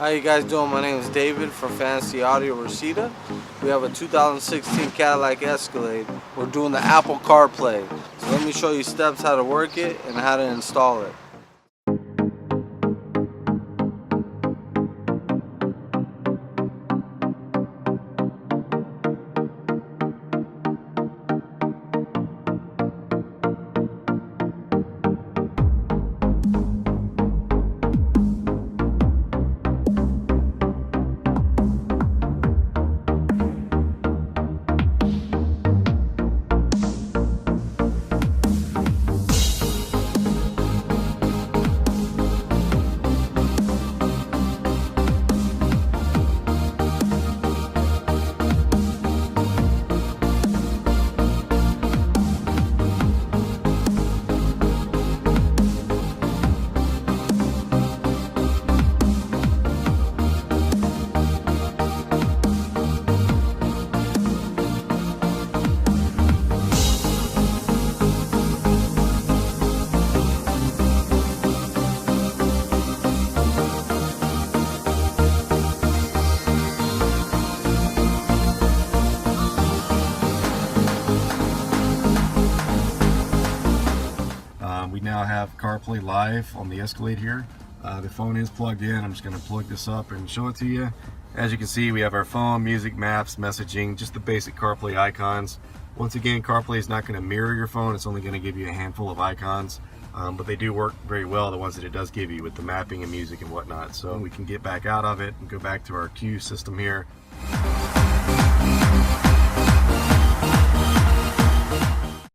How you guys doing? My name is David from Fantasy Audio Reseda. We have a 2016 Cadillac Escalade. We're doing the Apple CarPlay. So let me show you steps how to work it and how to install it. We now have CarPlay live on the Escalade here. The phone is plugged in. I'm just going to plug this up and show it to you. As you can see, we have our phone, music, maps, messaging, just the basic CarPlay icons. Once again, CarPlay is not going to mirror your phone. It's only going to give you a handful of icons, but they do work very well, the ones that it does give you with the mapping and music and whatnot. So we can get back out of it and go back to our queue system here.